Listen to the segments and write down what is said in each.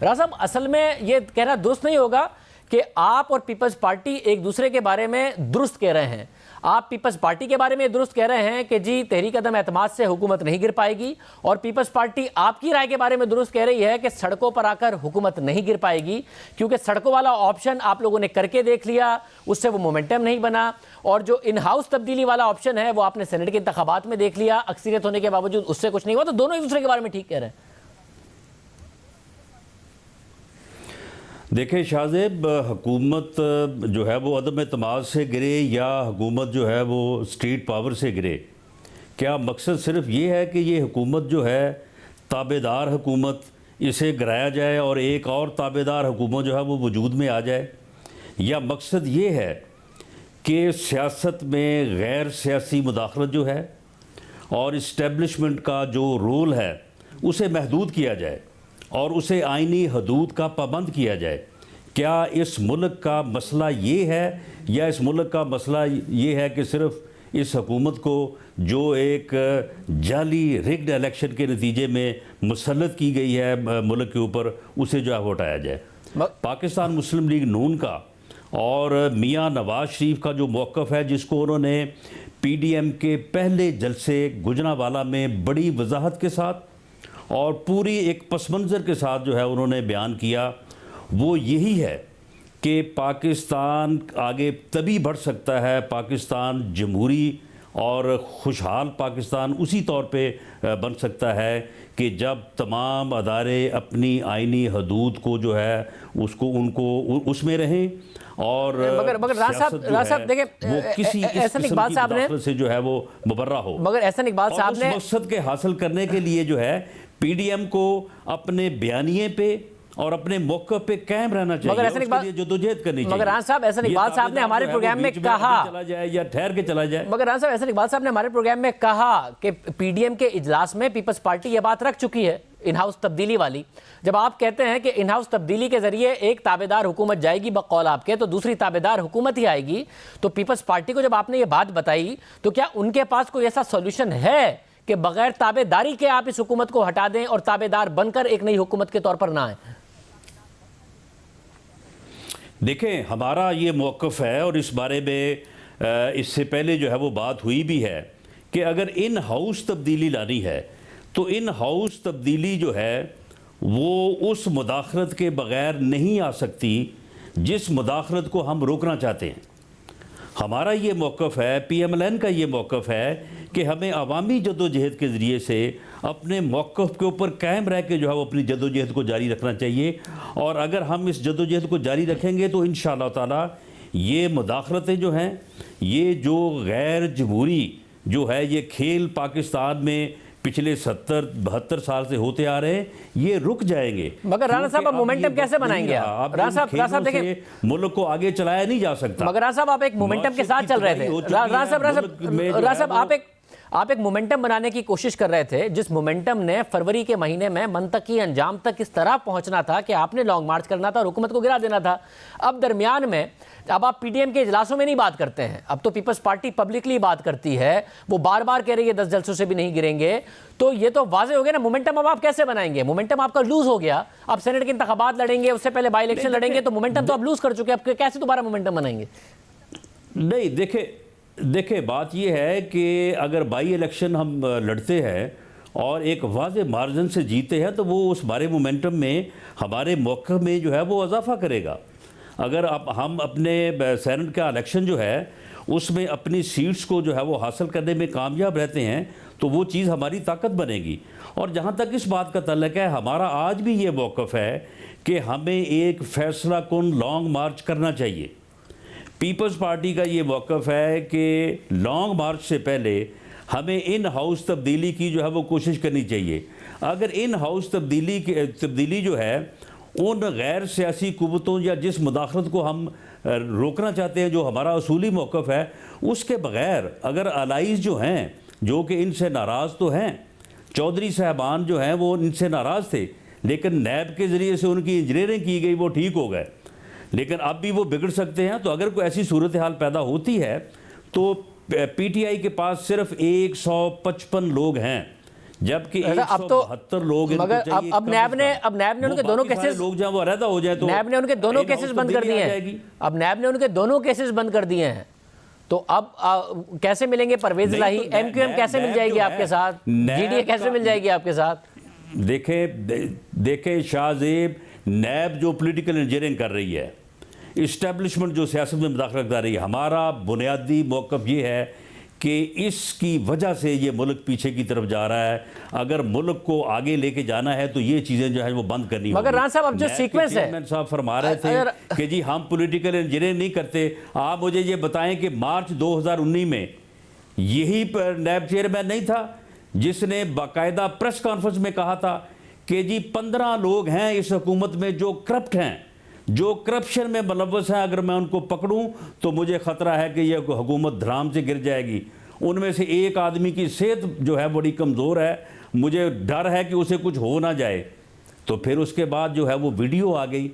राजा साहब, असल में ये कहना दुरुस्त नहीं होगा कि आप और पीपल्स पार्टी एक दूसरे के बारे में दुरुस्त कह रहे हैं। आप पीपल्स पार्टी के बारे में दुरुस्त कह रहे हैं कि जी तहरीक अदम एतमाद से हुकूमत नहीं गिर पाएगी, और पीपल्स पार्टी आपकी राय के बारे में दुरुस्त कह रही है कि सड़कों पर आकर हुकूमत नहीं गिर पाएगी, क्योंकि सड़कों वाला ऑप्शन आप लोगों ने करके देख लिया, उससे वो मोमेंटम नहीं बना, और जो इन हाउस तब्दीली वाला ऑप्शन है वो आपने सेनेट के इंतखाबात में देख लिया, अक्सरियत होने के बावजूद उससे कुछ नहीं हुआ। तो दोनों एक दूसरे के बारे में ठीक कह रहे हैं। देखें शाहजेब, हुकूमत जो है वो अदम एतमाद से गिरे या हुकूमत जो है वो स्टेट पावर से गिरे, क्या मकसद सिर्फ ये है कि ये हुकूमत जो है ताबेदार हुकूमत, इसे गिराया जाए और एक और ताबेदार हुकूमत जो है वो वजूद में आ जाए, या मकसद ये है कि सियासत में गैर सियासी मुदाखलत जो है और इस्टेब्लिशमेंट का जो रोल है उसे महदूद किया जाए और उसे आइनी हदूद का पाबंद किया जाए? क्या इस मुल्क का मसला ये है, या इस मुल्क का मसला ये है कि सिर्फ इस हुकूमत को जो एक जाली रिग्ड इलेक्शन के नतीजे में मुसल्लत की गई है मुल्क के ऊपर, उसे जो है वो हटाया जाए? पाकिस्तान मुस्लिम लीग नून का और मियाँ नवाज शरीफ का जो मौक़िफ़ है, जिसको उन्होंने PDM के पहले जलसे गुजरांवाला में बड़ी वजाहत के साथ और पूरी एक पस मंज़र के साथ जो है उन्होंने बयान किया, वो यही है कि पाकिस्तान आगे तभी बढ़ सकता है, पाकिस्तान जमहूरी और खुशहाल पाकिस्तान उसी तौर पे बन सकता है कि जब तमाम अदारे अपनी आइनी हदूद को जो है उसको उनको उसमें रहें, और मगर राज साहब देखें, वो किसी एहसन इकबाल साहब ने से जो है वो मुबर्रा हो। मगर एहसन इकबाल साहब ने मकसद के हासिल करने के लिए जो है PDM को अपने बयानिए पे और अपने मौके पे कायम रहना चाहिए, मगर एहसन इकबाल जदोजहद करनी चाहिए। मगर राज साहब, एहसन इकबाल साहब ने हमारे प्रोग्राम में कहा, चला जाए या ठहर के चला जाए। मगर राज साहब, एहसन इकबाल साहब ने हमारे प्रोग्राम में कहा कि PDM के इजलास में पीपल्स पार्टी ये बात रख चुकी है, इन हाउस तब्दीली वाली। जब आप कहते हैं कि इन हाउस तब्दीली के जरिए एक ताबेदार हुकूमत जाएगी बकौल आपके, तो दूसरी ताबेदार हुकूमत ही आएगी, तो पीपल्स पार्टी को जब आपने ये बात बताई तो क्या उनके पास कोई ऐसा सोल्यूशन है कि बगैर ताबेदारी के आप इस हुकूमत को हटा दें और ताबेदार बनकर एक नई हुकूमत के तौर पर ना आए? देखें, हमारा ये मौक़िफ़ है और इस बारे में इससे पहले जो है वो बात हुई भी है कि अगर इन हाउस तब्दीली लानी है तो इन हाउस तब्दीली जो है वो उस मुदाखलत के बग़ैर नहीं आ सकती जिस मुदाखलत को हम रोकना चाहते हैं। हमारा ये मौक़िफ़ है, PMLN का ये मौक़िफ़ है कि हमें अवामी जदोजहद के ज़रिए से अपने मौक़िफ़ के ऊपर कायम रह के जो है वो अपनी जदोजहद को जारी रखना चाहिए, और अगर हम इस जदोजहद को जारी रखेंगे तो इंशाअल्लाह ताला ये मुदाखलतें जो हैं, ये जो गैर जमहूरी जो है ये खेल पाकिस्तान में पिछले 70-72 साल से होते आ रहे हैं, ये रुक जाएंगे। मगर राणा साहब, आप मोमेंटम कैसे बनाएंगे? राणा साहब देखें, मुल्क को आगे चलाया नहीं जा सकता। मगर राणा साहब, आप एक मोमेंटम के साथ चल रहे थे। राणा साहब, आप एक मोमेंटम बनाने की कोशिश कर रहे थे, जिस मोमेंटम ने फरवरी के महीने में मंतकी अंजाम तक इस तरह पहुंचना था कि आपने लॉन्ग मार्च करना था और हुकूमत को गिरा देना था। अब दरमियान में अब आप PDM के इजलासों में नहीं बात करते हैं, अब तो पीपल्स पार्टी पब्लिकली बात करती है, वो बार बार कह रही है 10 जलसों से भी नहीं गिरेंगे, तो ये तो वाजे हो गया ना। मोमेंटम अब आप कैसे बनाएंगे? मोमेंटम आपका लूज हो गया, आप सेनेट के इंतखाबात लड़ेंगे, उससे पहले बाई इलेक्शन लड़ेंगे, तो मोमेंटम तो आप लूज कर चुके, अब कैसे दोबारा मोमेंटम बनाएंगे? नहीं, देखे बात यह है कि अगर बाई इलेक्शन हम लड़ते हैं और एक वाज़े मार्जिन से जीते हैं तो वो उस बारे मोमेंटम में हमारे मौक़िफ़ में जो है वो इजाफा करेगा। अगर हम अपने सेनेट का इलेक्शन जो है उसमें अपनी सीट्स को जो है वो हासिल करने में कामयाब रहते हैं तो वो चीज़ हमारी ताकत बनेगी। और जहाँ तक इस बात का तल्लुक़ है, हमारा आज भी ये मौक़िफ़ है कि हमें एक फ़ैसला कुन लॉन्ग मार्च करना चाहिए। पीपल्स पार्टी का ये मौक़िफ़ है कि लॉन्ग मार्च से पहले हमें इन हाउस तब्दीली की जो है वो कोशिश करनी चाहिए। अगर इन हाउस तब्दीली जो है उन गैर सियासी कुव्वतों या जिस मुदाखलत को हम रोकना चाहते हैं, जो हमारा असूली मौक़िफ़ है, उसके बग़ैर अगर अलाइज़ जो हैं जो कि इनसे नाराज़ तो हैं, चौधरी साहबान जो हैं वो इनसे नाराज़ थे, लेकिन नैब के ज़रिए से उनकी इंजीनियरिंग की गई, वो ठीक हो गए, लेकिन अब भी वो बिगड़ सकते हैं। तो अगर कोई ऐसी सूरत हाल पैदा होती है तो PTI के पास सिर्फ 155 लोग हैं जबकि अब तो 172 लोग इनको मगर चाहिए, अब नैब ने उनके दोनों केसेस, लोग जहाँ वो अलहदा हो जाए तो नैब ने उनके दोनों केसेस बंद कर दिए हैं। अब नैब ने उनके दोनों केसेस बंद कर दिए हैं, तो अब कैसे मिलेंगे परवेज इलाही? एमक्यूएम कैसे मिल जाएगी आपके साथ? जीडीए कैसे मिल जाएगी आपके साथ? देखें शाहजेब, नैब जो पॉलिटिकल इंजीनियरिंग कर रही है, इस्टेब्लिशमेंट जो सियासत में मुदाखलत कर रही है, हमारा बुनियादी मौक़िफ़ ये है कि इसकी वजह से ये मुल्क पीछे की तरफ जा रहा है। अगर मुल्क को आगे लेके जाना है तो ये चीज़ें जो है वो बंद करनी होगी। मगर राना साहब, अब जो सीक्वेंस है, चेयरमैन साहब फरमा रहे थे कि जी हम पॉलिटिकल इंजीनियरिंग नहीं करते। आप मुझे ये बताएं कि मार्च 2019 में यही पर नैब चेयरमैन नहीं था जिसने बाकायदा प्रेस कॉन्फ्रेंस में कहा था कि जी 15 लोग हैं इस हुकूमत में जो करप्ट हैं, जो करप्शन में मुलव्वस हैं, अगर मैं उनको पकड़ूं तो मुझे ख़तरा है कि यह हुकूमत धराम से गिर जाएगी। उनमें से एक आदमी की सेहत जो है बड़ी कमज़ोर है, मुझे डर है कि उसे कुछ हो ना जाए। तो फिर उसके बाद जो है वो वीडियो आ गई।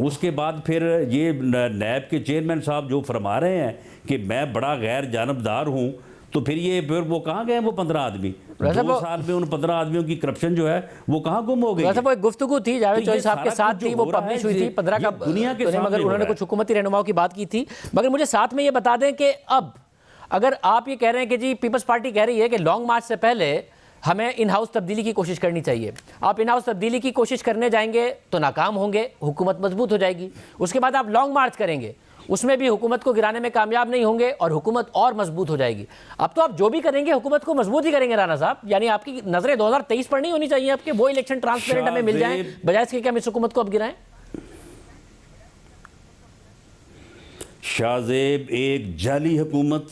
उसके बाद फिर ये नैब के चेयरमैन साहब जो फरमा रहे हैं कि मैं बड़ा गैर जानबदार हूँ, तो फिर वो कहाँ गए वो 15 आदमी? 2 साल में उन 15 आदमियों की करप्शन जो है वो कहाँ गुम हो गई? वैसे वो एक गुफ्तगू थी जावेद चौधरी साहब के साथ थी, वो पब्लिश हुई थी 15 का दुनिया के, मगर उन्होंने कुछ हुकूमती रहनुमाओं की बात की थी। मगर मुझे साथ में ये बता दें कि अब अगर आप ये कह रहे हैं कि जी पीपल्स पार्टी कह रही है कि लॉन्ग मार्च से पहले हमें इन हाउस तब्दीली की कोशिश करनी चाहिए, आप इन हाउस तब्दीली की कोशिश करने जाएंगे तो नाकाम होंगे, हुकूमत मजबूत हो जाएगी। उसके बाद आप लॉन्ग मार्च करेंगे, उसमें भी हुकूमत को गिराने में कामयाब नहीं होंगे और हुकूमत और मजबूत हो जाएगी। अब तो आप जो भी करेंगे हुकूमत को मजबूत ही करेंगे राना साहब, यानी आपकी नजरें 2023 पर नहीं होनी चाहिए आपके, वो इलेक्शन ट्रांसपेरेंट हमें मिल जाए, बजाय इसके कि हम इस हुकूमत को अब गिराएं। शाहजेब, एक जाली हुकूमत,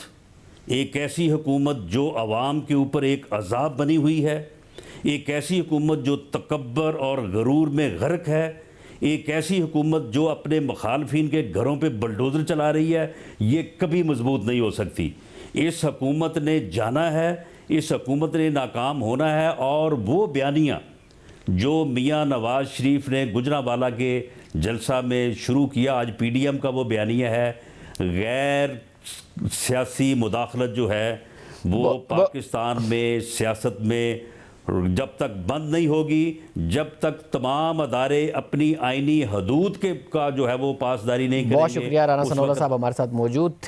एक ऐसी हुकूमत जो अवाम के ऊपर एक अजाब बनी हुई है, एक ऐसी हुकूमत जो तकब्बर और गरूर में गर्क है, एक ऐसी हुकूमत जो अपने मुखालफिन के घरों पे बुलडोज़र चला रही है, ये कभी मजबूत नहीं हो सकती। इस हुकूमत ने जाना है, इस हुकूमत ने नाकाम होना है। और वो बयानियाँ जो मियाँ नवाज़ शरीफ ने गुजरांवाला के जलसा में शुरू किया, आज PDM का वो बयानिया है, गैर सियासी मुदाखलत जो है वो पाकिस्तान में सियासत में जब तक बंद नहीं होगी, जब तक तमाम अदारे अपनी आईनी हदूद का जो है वो पासदारी नहीं करेंगे। बहुत शुक्रिया राना सनाउल्लाह साहब हमारे साथ मौजूद थे।